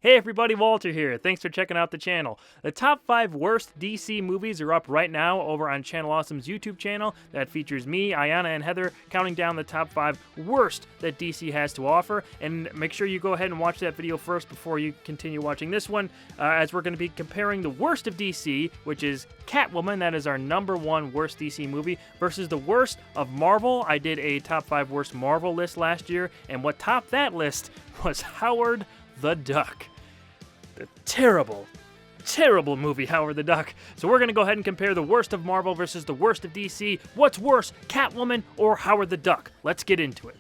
Hey everybody, Walter here. Thanks for checking out the channel. The top 5 worst DC movies are up right now over on Channel Awesome's YouTube channel that features me, Ayana, and Heather counting down the top 5 worst that DC has to offer. And make sure you go ahead and watch that video first before you continue watching this one, as we're going to be comparing the worst of DC, which is Catwoman, that is our #1 worst DC movie, versus the worst of Marvel. I did a top 5 worst Marvel list last year, and what topped that list was Howard the Duck. The terrible movie, Howard the Duck. So we're going to go ahead and compare the worst of Marvel versus the worst of DC. What's worse, Catwoman or Howard the Duck? Let's get into it.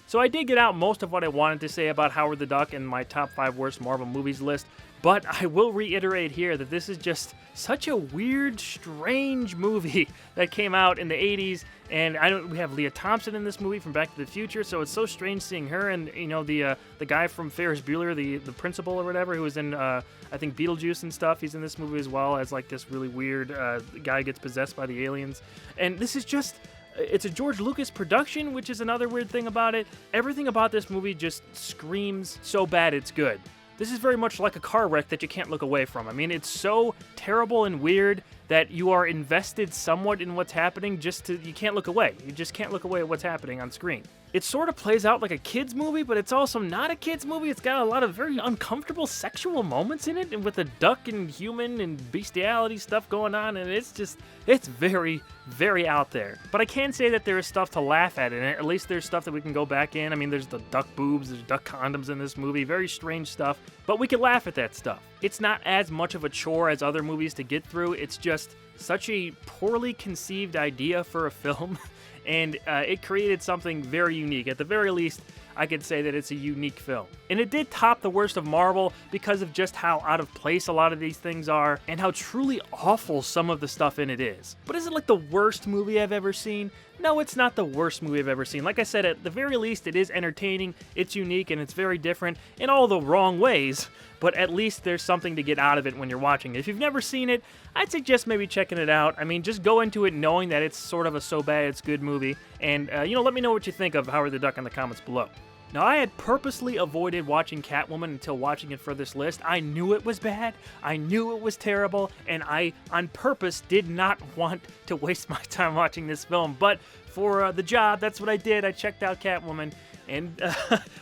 So I did get out most of what I wanted to say about Howard the Duck in my top 5 worst Marvel movies list, but I will reiterate here that this is just such a weird, strange movie that came out in the 80s, and we have Leah Thompson in this movie from Back to the Future, so it's so strange seeing her and, you know, the guy from Ferris Bueller, the principal or whatever, who was in, I think, Beetlejuice and stuff. He's in this movie as well as, like, this really weird guy gets possessed by the aliens. And this is just... It's a George Lucas production, which is another weird thing about it. Everything about this movie just screams so bad it's good. This is very much like a car wreck that you can't look away from. I mean, it's so terrible and weird that you are invested somewhat in what's happening you can't look away. You just can't look away at what's happening on screen. It sort of plays out like a kid's movie, but it's also not a kid's movie. It's got a lot of very uncomfortable sexual moments in it, and with the duck and human and bestiality stuff going on, and it's very, very out there. But I can say that there is stuff to laugh at in it. At least there's stuff that we can go back in. I mean, there's the duck boobs, there's duck condoms in this movie, very strange stuff, but we can laugh at that stuff. It's not as much of a chore as other movies to get through. It's just such a poorly conceived idea for a film. And it created something very unique. At the very least, I could say that it's a unique film. And it did top the worst of Marvel because of just how out of place a lot of these things are and how truly awful some of the stuff in it is. But is it like the worst movie I've ever seen? No, it's not the worst movie I've ever seen. Like I said, at the very least, it is entertaining, it's unique, and it's very different in all the wrong ways, but at least there's something to get out of it when you're watching it. If you've never seen it, I'd suggest maybe checking it out. I mean, just go into it knowing that it's sort of a so bad it's good movie, and, let me know what you think of Howard the Duck in the comments below. Now, I had purposely avoided watching Catwoman until watching it for this list. I knew it was bad, I knew it was terrible, and I, on purpose, did not want to waste my time watching this film. But for the job, that's what I did. I checked out Catwoman, and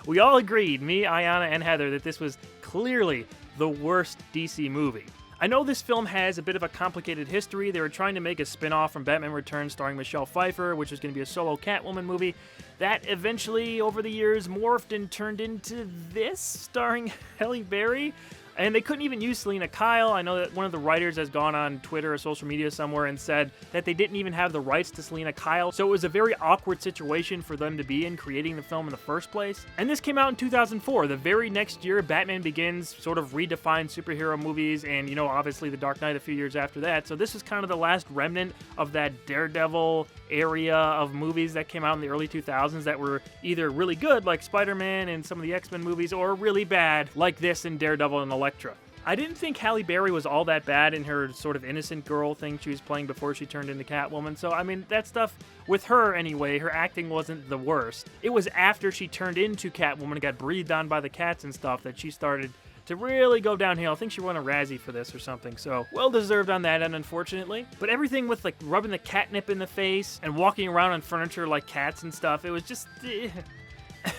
we all agreed, me, Ayana, and Heather, that this was clearly the worst DC movie. I know this film has a bit of a complicated history. They were trying to make a spin-off from Batman Returns starring Michelle Pfeiffer, which was going to be a solo Catwoman movie. That eventually, over the years, morphed and turned into this, starring Halle Berry. And they couldn't even use Selena Kyle. I know that one of the writers has gone on Twitter or social media somewhere and said that they didn't even have the rights to Selena Kyle. So it was a very awkward situation for them to be in creating the film in the first place. And this came out in 2004. The very next year, Batman Begins sort of redefined superhero movies and, obviously The Dark Knight a few years after that. So this was kind of the last remnant of that Daredevil area of movies that came out in the early 2000s that were either really good, like Spider-Man and some of the X-Men movies, or really bad, like this and Daredevil and Elektra. I didn't think Halle Berry was all that bad in her sort of innocent girl thing she was playing before she turned into Catwoman, so I mean, that stuff, with her anyway, her acting wasn't the worst. It was after she turned into Catwoman and got breathed on by the cats and stuff that she started to really go downhill. I think she won a Razzie for this or something, so well-deserved on that end, unfortunately. But everything with, like, rubbing the catnip in the face and walking around on furniture like cats and stuff, it was just...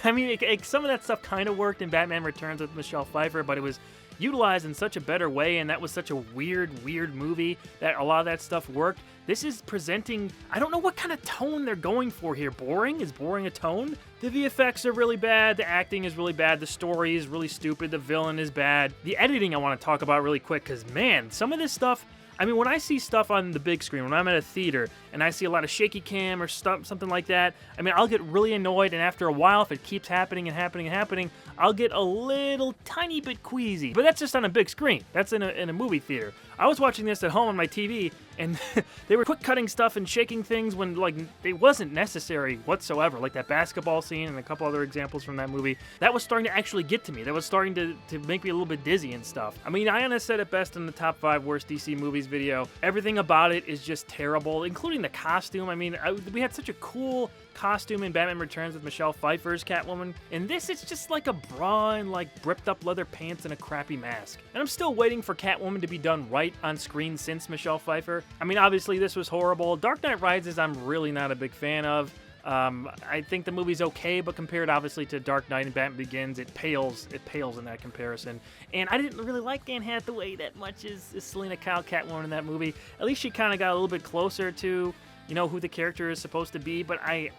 I mean, some of that stuff kind of worked in Batman Returns with Michelle Pfeiffer, but it was utilized in such a better way, and that was such a weird movie that a lot of that stuff worked. This is presenting, I don't know what kind of tone they're going for here. Boring? Is boring a tone? The VFX are really bad, the acting is really bad, the story is really stupid, the villain is bad. The editing I want to talk about really quick, because man, some of this stuff, I mean, when I see stuff on the big screen, when I'm at a theater, and I see a lot of shaky cam or stuff, something like that, I mean, I'll get really annoyed, and after a while, if it keeps happening and happening and happening, I'll get a little tiny bit queasy. But that's just on a big screen. That's in a movie theater. I was watching this at home on my TV, and they were quick cutting stuff and shaking things when, like, it wasn't necessary whatsoever. Like that basketball scene and a couple other examples from that movie. That was starting to actually get to me. That was starting to make me a little bit dizzy and stuff. I mean, Ayana said it best in the top 5 worst DC movies video. Everything about it is just terrible, including the costume. I mean, we had such a cool costume in Batman Returns with Michelle Pfeiffer's Catwoman. In this, it's just like a bra and like ripped up leather pants and a crappy mask. And I'm still waiting for Catwoman to be done right on screen since Michelle Pfeiffer. I mean, obviously this was horrible. Dark Knight Rises, I'm really not a big fan of. I think the movie's okay, but compared obviously to Dark Knight and Batman Begins, it pales in that comparison. And I didn't really like Anne Hathaway that much as Selena Kyle Catwoman in that movie. At least she kind of got a little bit closer to, you know, who the character is supposed to be, but I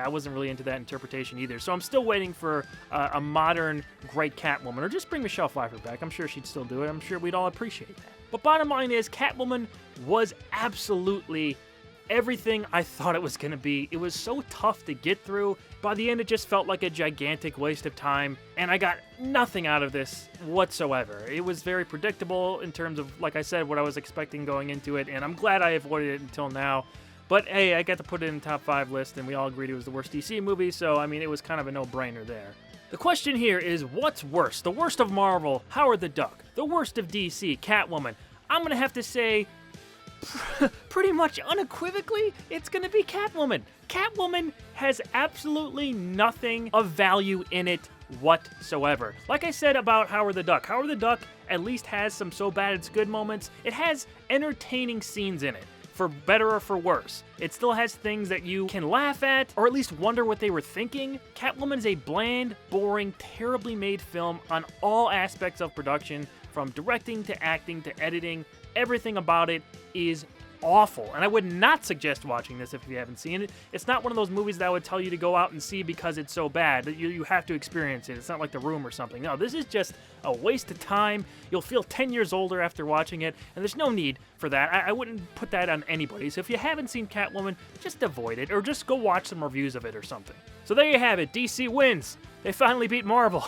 wasn't really into that interpretation either. So I'm still waiting for a modern great Catwoman, or just bring Michelle Pfeiffer back. I'm sure she'd still do it. I'm sure we'd all appreciate that. But bottom line is, Catwoman was absolutely everything I thought it was going to be. It was so tough to get through. By the end, it just felt like a gigantic waste of time, and I got nothing out of this whatsoever. It was very predictable in terms of, like I said, what I was expecting going into it, and I'm glad I avoided it until now. But hey, I got to put it in the top 5 list, and we all agreed it was the worst DC movie, so I mean, it was kind of a no-brainer there. The question here is, what's worse? The worst of Marvel, Howard the Duck. The worst of DC, Catwoman. I'm going to have to say, pretty much unequivocally, it's going to be Catwoman. Catwoman has absolutely nothing of value in it whatsoever. Like I said about Howard the Duck at least has some so bad it's good moments. It has entertaining scenes in it, for better or for worse. It still has things that you can laugh at, or at least wonder what they were thinking. Catwoman is a bland, boring, terribly made film on all aspects of production, from directing to acting to editing. Everything about it is awful, and I would not suggest watching this if you haven't seen it. It's not one of those movies that I would tell you to go out and see because it's so bad. You have to experience it. It's not like The Room or something. No, this is just a waste of time. You'll feel 10 years older after watching it, and there's no need for that. I wouldn't put that on anybody. So if you haven't seen Catwoman, just avoid it, or just go watch some reviews of it or something. So there you have it. DC wins. They finally beat Marvel.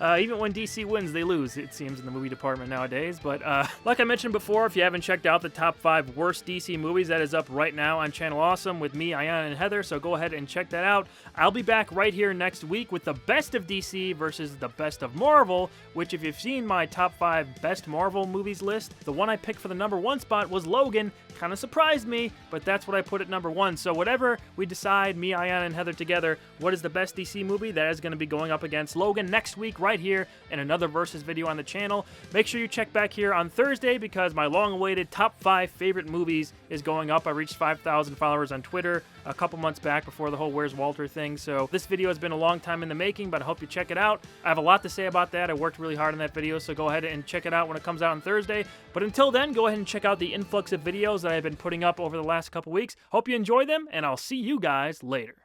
Even when DC wins, they lose, it seems, in the movie department nowadays. But like I mentioned before, if you haven't checked out the top 5 worst DC movies, that is up right now on Channel Awesome with me, Ayan, and Heather. So go ahead and check that out. I'll be back right here next week with the best of DC versus the best of Marvel, which, if you've seen my top 5 best Marvel movies list, the one I picked for the number 1 spot was Logan. Kind of surprised me, but that's what I put at number 1. So whatever we decide, me, Ayan, and Heather together, what is the best DC movie, that is going to be going up against Logan next week right here in another Versus video on the channel. Make sure you check back here on Thursday because my long-awaited top 5 favorite movies is going up. I reached 5,000 followers on Twitter a couple months back before the whole Where's Walter thing. So this video has been a long time in the making, but I hope you check it out. I have a lot to say about that. I worked really hard on that video, so go ahead and check it out when it comes out on Thursday. But until then, go ahead and check out the influx of videos that I've been putting up over the last couple weeks. Hope you enjoy them, and I'll see you guys later.